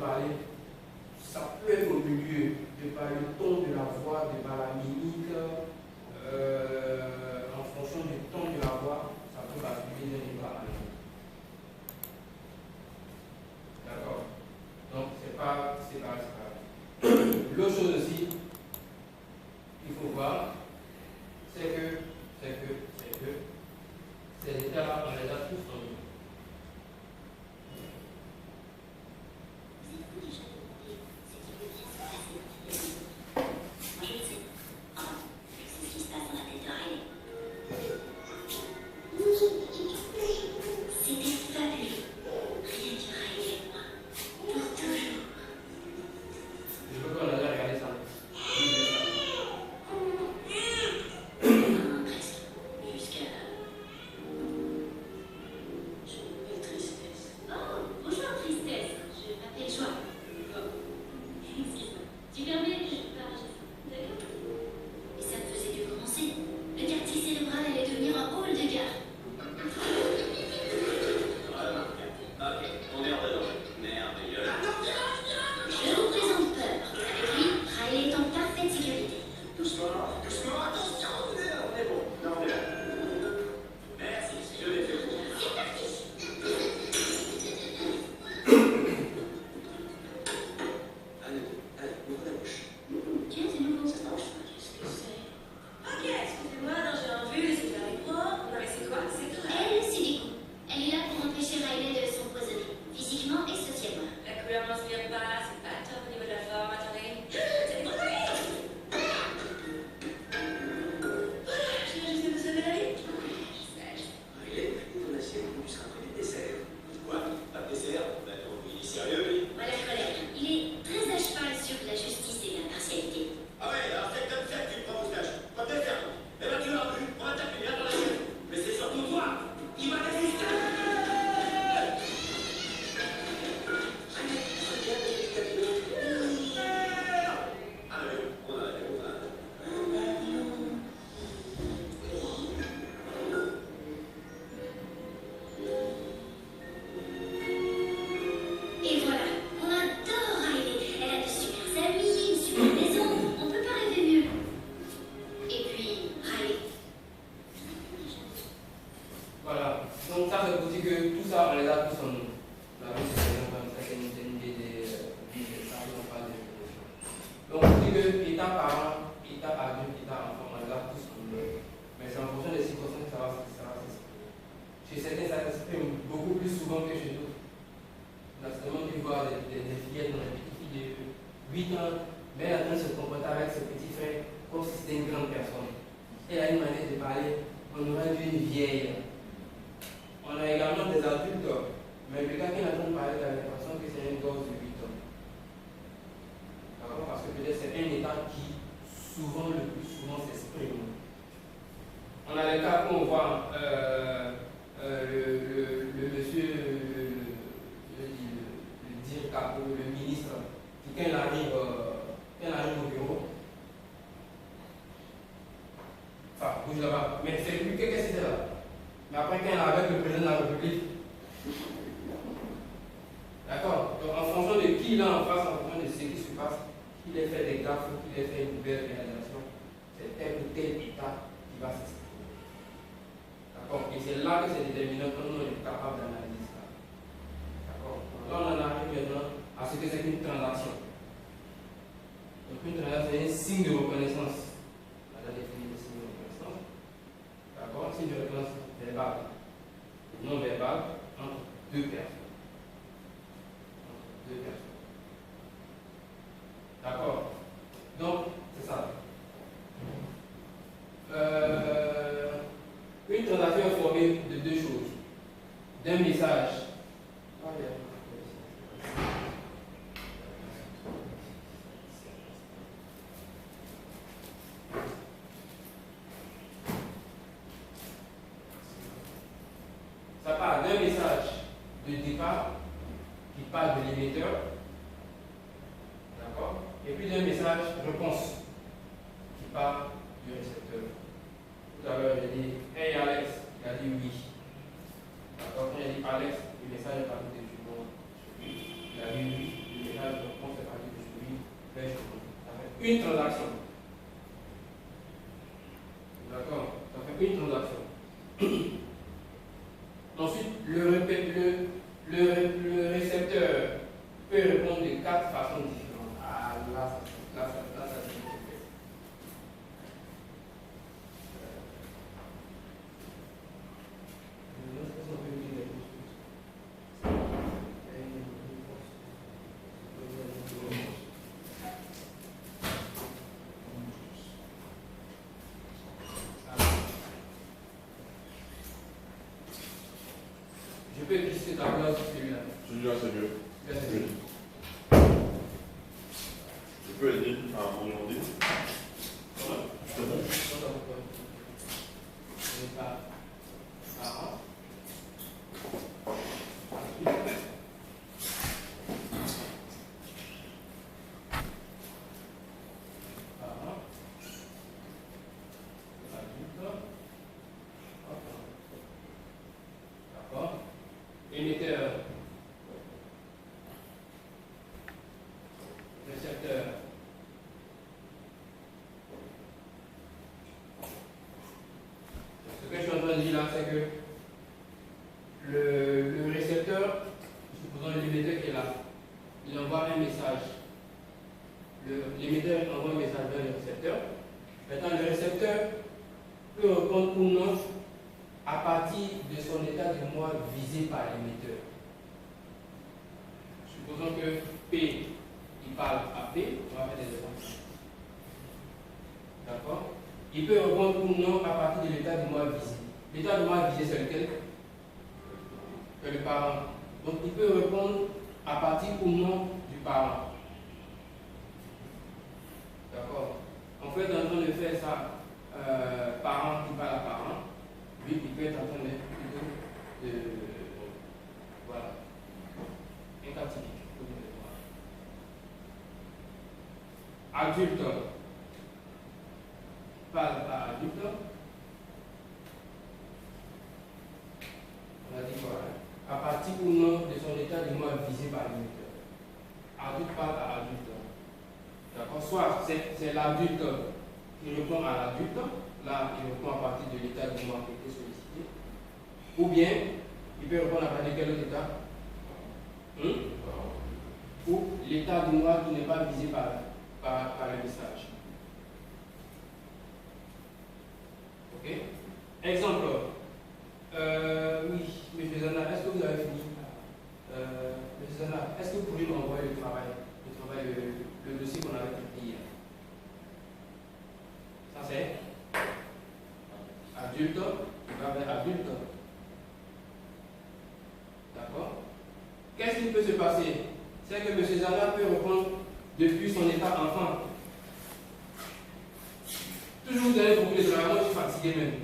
parler, ça peut être au milieu, de par le ton de la voix, de par la mimique, en fonction du ton de la voix, ça peut basculer d'un niveau à l'autre. D'accord? Donc, c'est pas. L'autre chose aussi, il faut voir, c'est que ces états-là, on les a tous en nous. Ça part d'un message de départ qui part de l'émetteur, d'accord, et puis d'un message réponse qui part du récepteur. Tout à l'heure, j'ai dit hey Alex, il a dit oui. D'accord, quand j'ai dit Alex, le message est parti de Junon. Il a dit oui, le message une transaction. D'accord? Ça fait une transaction. Ensuite, le récepteur peut répondre de 4 façons différentes. Ah, là, ça c'est compliqué. Je peux glisser ta classe sur celui-là. Celui-là, c'est mieux. Là, c'est mieux. Je peux aider à orienter. Comment? C'est bon. Je n'ai pas. Ah. Émetteur, récepteur, ce que je suis en train de dire là, c'est que le récepteur, supposons l'émetteur qui est là, il envoie un message. L'émetteur envoie un message vers le récepteur. Maintenant, le récepteur peut répondre ou non à partir de son état de moi visé par l'émetteur. Supposons que P, il parle à P, on va faire des exemples. D'accord? Il peut répondre ou non à partir de l'état de moi visé. L'état de moi visé, c'est lequel? C'est le parent. Donc il peut répondre à partir ou non du parent. D'accord? En fait, en train de faire ça, parent qui parle à parent, lui, il peut être en train de plutôt de. Voilà. Un cas typique. Adulte parle à adulte. On a dit quoi? À partir ou non de son état du moi visé par l'émetteur. Adulte parle à adulte. D'accord? Soit c'est l'adulte qui répond à l'adulte. Là, il répond à partir de l'état du moi qui était sollicité. Ou bien, il peut répondre à partir de quel autre état? Ou l'état du moi qui n'est pas visé par le message. Ok? Exemple. Oui, M. Zana, est-ce que vous avez fini? M. Zana, est-ce que vous pouvez m'envoyer le dossier qu'on avait traité hier? Ça c'est adulte, il va vers adulte. D'accord? Qu'est-ce qui peut se passer? C'est que M. Zana peut répondre depuis son état enfant. Toujours vous allez beaucoup de travail, moi je suis fatigué même.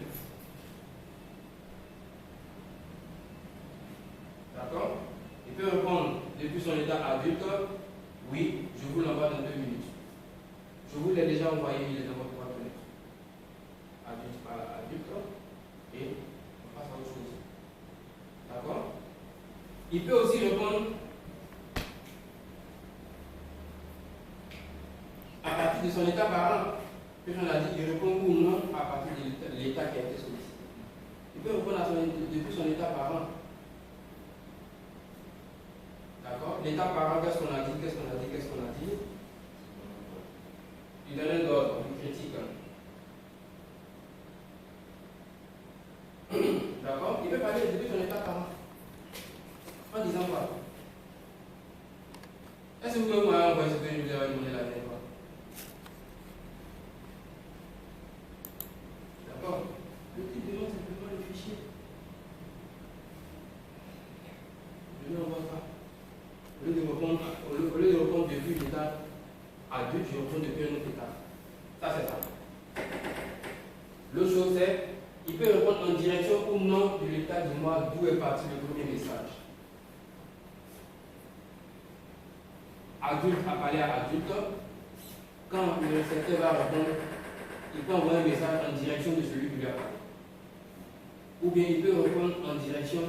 D'accord? Il peut répondre depuis son état adulte. Oui, je vous l'envoie dans 2 minutes. Je vous l'ai déjà envoyé, il est dans votre boîte aux lettres. Adulte par adulte. Et on passe à autre chose. D'accord? Il peut aussi répondre à partir de son état parent. Puis on a dit, il répond ou non à partir de l'état qui a été sollicité. Il peut répondre depuis son état parent. D'accord? L'état parent, qu'est-ce qu'on a dit? Il donne un ordre, il critique. D'accord? Il peut parler depuis son état parent. En disant quoi? Est-ce que vous pouvez m'envoyer ce que je vous avais demandé la dernière fois? D'accord? Le type demande simplement le fichier. Je lui envoie ça. Au lieu de répondre depuis l'état adulte, je retourne depuis un autre état. Ça, c'est ça. L'autre chose, c'est il peut répondre en direction ou non de l'état du moi d'où est parti le premier message. Adulte a parlé à adulte. Quand le récepteur va répondre, il peut envoyer un message en direction de celui qui lui a parlé. Ou bien il peut répondre en direction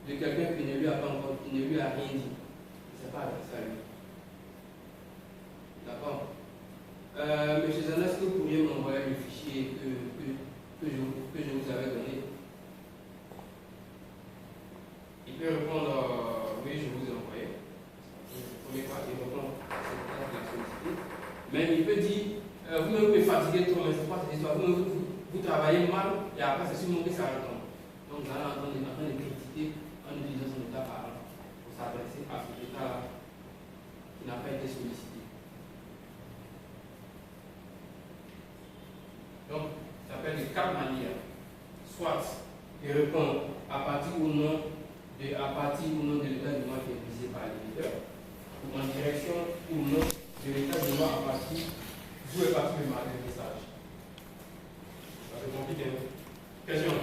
de quelqu'un qui ne lui a pas encore, qui ne lui a rien dit. C'est pas avec ça lui. D'accord? Monsieur Zana, est-ce que vous pourriez m'envoyer le fichier que je vous avais donné? Il peut répondre oui, je vous ai envoyé. Le premier pas, il répond à cette tâche de la sollicité. Même il peut dire vous-même pouvez fatiguer trop, mais c'est pas cette histoire. Vous travaillez mal et après c'est sûrement que ça retombe. Donc vous allez entendre en train de critiquer en utilisant son état parent pour s'adresser à cet état qui n'a pas été sollicité. Donc, ça s'appelle les quatre manières. Soit il répond à partir ou non de l'état du mois qui est visé par l'éditeur, ou en direction ou non de l'état du mois à partir d'où est parti le message. Ça fait compliqué. Question?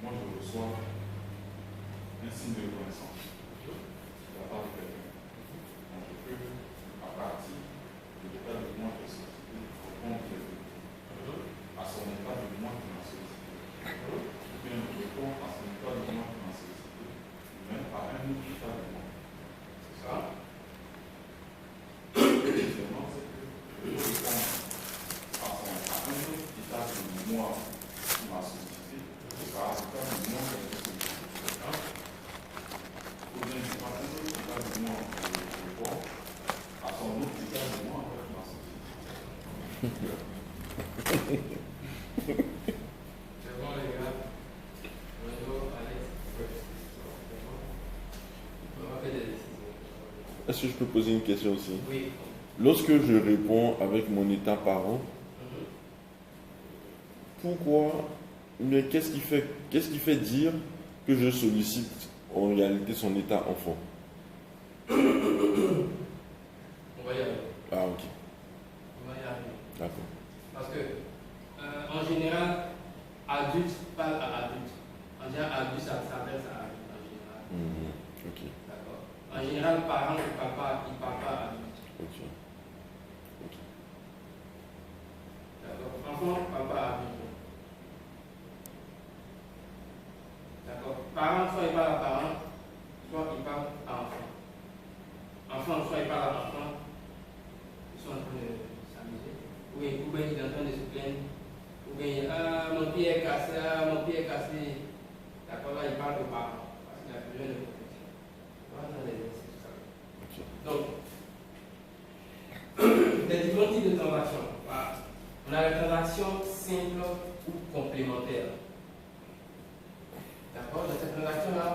Moi, je reçois un signe de reconnaissance de la part de quelqu'un. Donc, je peux, à partir de l'état de moi qui est sollicité, répondre à son état de moi qui m'a sollicité. Ou bien je réponds à son état de moi qui m'a sollicité, ou même à un autre état de moi. C'est ça. Deuxièmement, c'est que je réponds à un autre état de moi qui m'a sollicité. Par l'état de moi qui a été sollicité. Ou bien je passe un autre état de moi qui répond à son autre état de moi qui m'a sollicité. C'est bon les gars. Bonjour Alex. On va faire des décisions. Est-ce que je peux poser une question aussi? Oui. Lorsque je réponds avec mon état parent, pourquoi, mais qu'est-ce qui fait dire que je sollicite en réalité son état enfant? On va y arriver. Ah, ok. On va y arriver. D'accord. Parce que, en général, adulte parle à adulte. En général, adulte s'adresse à adulte. En général. Ok. D'accord. En général, parent ne parle pas à adulte. Ok. D'accord. Enfant ne parle pas à adulte. D'accord. Parent, soit il parle à parent, soit il parle à enfant. Enfant, soit il parle à enfant, ils sont en train de s'amuser. Oui, ou bien il est en train de se plaindre. Ou bien, mon pied est cassé, mon pied est cassé. D'accord, là il parle au parent, parce qu'il a besoin de protection. Voilà dans les exercices. Donc, des différents types de transactions. Voilà. On a les transactions simples ou complémentaires. D'accord, dans cette transaction-là,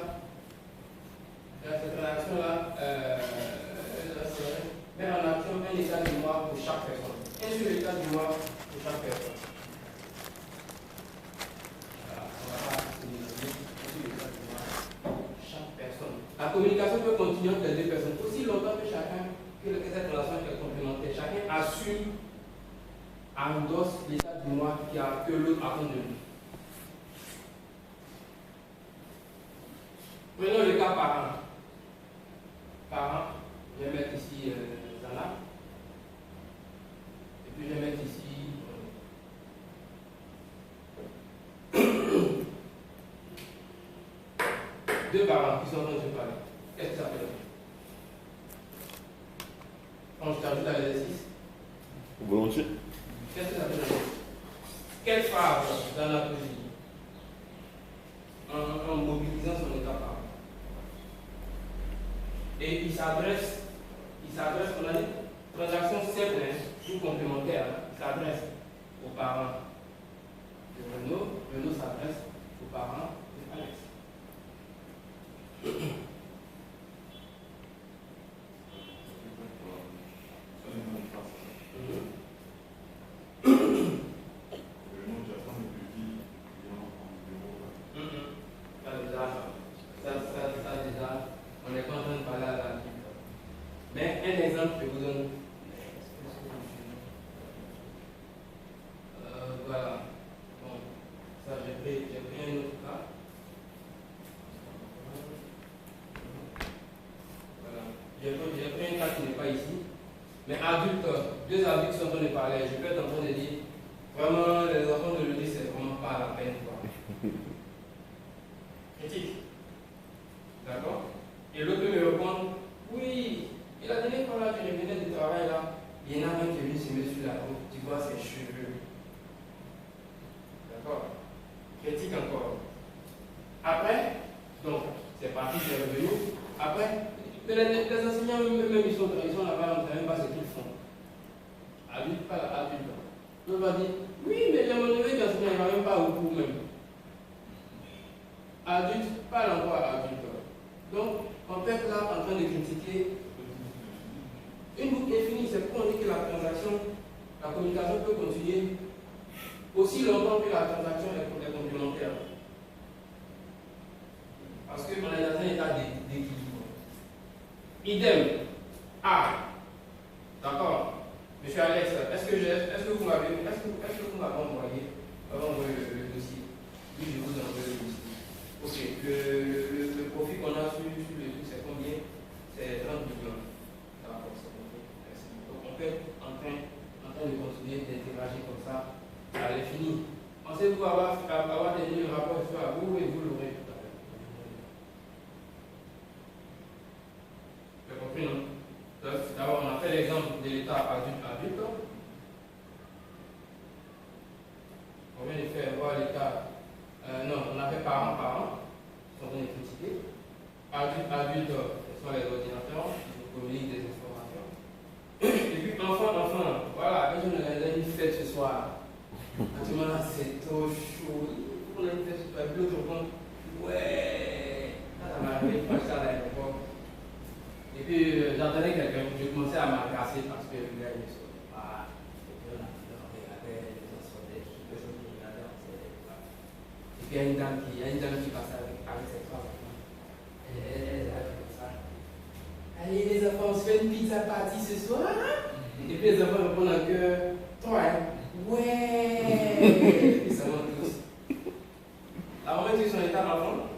met en action un état du mois pour chaque personne. Un seul état du mois pour chaque personne. Voilà, on va pas utiliser un seul état du mois pour chaque personne. La communication peut continuer entre les deux personnes aussi longtemps que cette relation est complémentaire. Chacun assume, endosse l'état du mois que l'autre attend de lui. Prenons le cas parent. Parent, je vais mettre ici Zana. Et puis je vais mettre ici. Deux parents qui sont en train de se parler. Qu'est-ce que ça fait? Quand je t'ajoute à l'exercice. Volontiers. Qu'est-ce que ça fait? Quelle phrase dans la poésie en mobilisant son état parent? Et il s'adresse, on a dit, transaction simple ou complémentaire, il s'adresse aux parents de Renaud s'adresse aux parents de Alex. Ça déjà, on n'est pas en train de parler à l'adulte. Mais un exemple, je vous donne. Voilà. Bon, ça j'ai pris un autre cas. Voilà. J'ai pris un cas qui n'est pas ici. Mais adulte, deux adultes sont en train de parler. Je peux être en train de dire, vraiment, les enfants de le dire, c'est vraiment pas la peine. Quoi. Critique. D'accord? Et l'autre peut me répondre, oui, et la dernière fois là que je venais du travail là, il y en a un qui est venu se mettre sur la route, tu vois ses cheveux. D'accord? Critique encore. Après, donc, c'est parti, c'est revenu. Après, mais les enseignants, même ils sont là-bas, on ne sait même pas ce qu'ils font. Adulte, pas adulte. On va dire, oui, mais il y a mon neveu qui enseigne, il ne va même pas au cours même. Adulte, pas l'emploi adulte. Donc, on peut être là en train de critiquer. Une boucle infinie, c'est pour dire que la transaction, la communication peut continuer aussi longtemps que la transaction est complémentaire. Parce qu'on est dans un état d'équilibre. Idem. Ah. D'accord. Monsieur Alex, est-ce que vous m'avez envoyé le dossier? Oui, je vous ai envoyé le dossier. Ok. Le profit qu'on a sur le truc, c'est combien? C'est 30 millions. D'accord, c'est compris. Merci. Donc on peut être en train de continuer d'interagir comme ça à l'infini. Pensez-vous avoir terminé le rapport sur vous et vous l'aurez tout à l'heure. Vous avez compris, non? D'abord, on a fait l'exemple de l'état adulte. On vient de faire voir l'état. Non, on a fait parents, qui sont en train de critiquer. Adulte, ce sont les ordinateurs, qui communiquent des informations. Et puis, enfant, voilà, quand on a une fête ce soir, actuellement là, c'est trop chaud. On a une fête ce soir, et puis l'autre compte, ouais, ça m'a arrivé, moi, ça à l'aéroport. Et puis, j'entendais quelqu'un, je commençais à m'agacer parce que le gars, il ne sortait pas. Et puis, on regardait, les gens sortaient, toutes les personnes qui regardaient, on sortait pas. Et puis, il y a une dame qui passait avec ses trois enfants. Elle est comme ça. Allez, les enfants, on se fait une pizza party ce soir. Et puis, les enfants répondent en cœur, toi, hein? Ouais. Et puis, ça monte tous. Alors, même si son état d'enfant,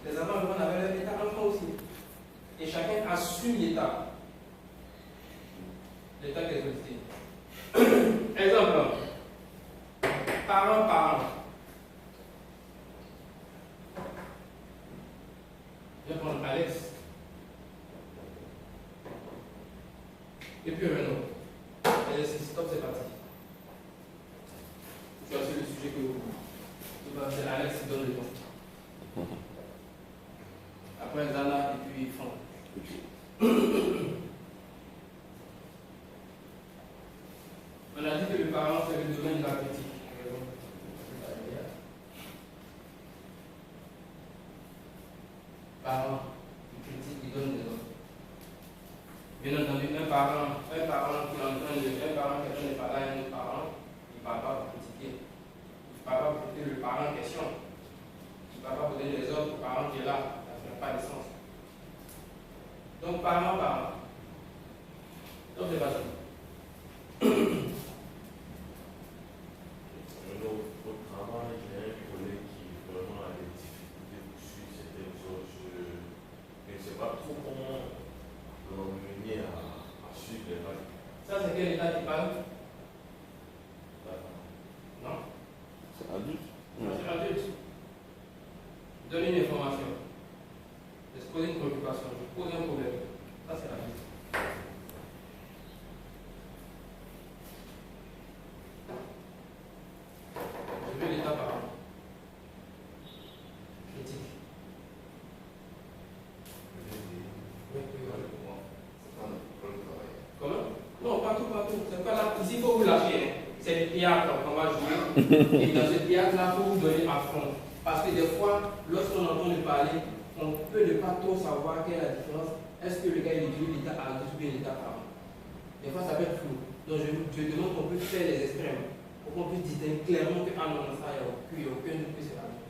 les enfants répondent avec leur état d'enfant aussi. Et chacun assume l'état. L'état des autorités. Exemple. Parents. Je vais prendre Alex. Et puis Renaud. Allez, stop, c'est parti. Tu as sur le sujet que vous. C'est Alex qui donne le temps. Après Zana et puis Franck. On a dit que le parent c'est le domaine de la critique. Parent, il critique, il donne des ordres. Bien entendu, un parent qui est pas là, un parent, il ne va pas vous critiquer. Il ne va pas vous critiquer le parent en question. Il ne va pas vous donner des ordres au parent qui est là. Ça n'a pas de sens. Donc, parent. Donc, c'est pas ça. Au travail, j'ai un collègue qui vraiment a des difficultés pour suivre certaines choses. Je ne sais pas trop comment l'emmener à suivre les règles. Ça, c'est quel état qui parle? Non? C'est adulte. Non, c'est adulte. Donner une information. Exposer une préoccupation. Je pose un problème. Ça, c'est adulte. Je veux l'état par an. Critique. Comment? Non, partout. C'est pas là. Ici, il faut vous lâcher. C'est le théâtre qu'on va jouer. Et dans ce théâtre-là, il faut vous donner à fond. Parce que des fois, lorsqu'on entend nous parler, on peut ne pas trop savoir quelle est la différence. Est-ce que le gars il utilise l'état adulte ou bien l'état parent? Des fois, ça peut être flou. Donc, je demande qu'on puisse faire les extrêmes pour qu'on puisse distinguer clairement que, ah non, ça, il n'y a aucun doute que c'est adulte.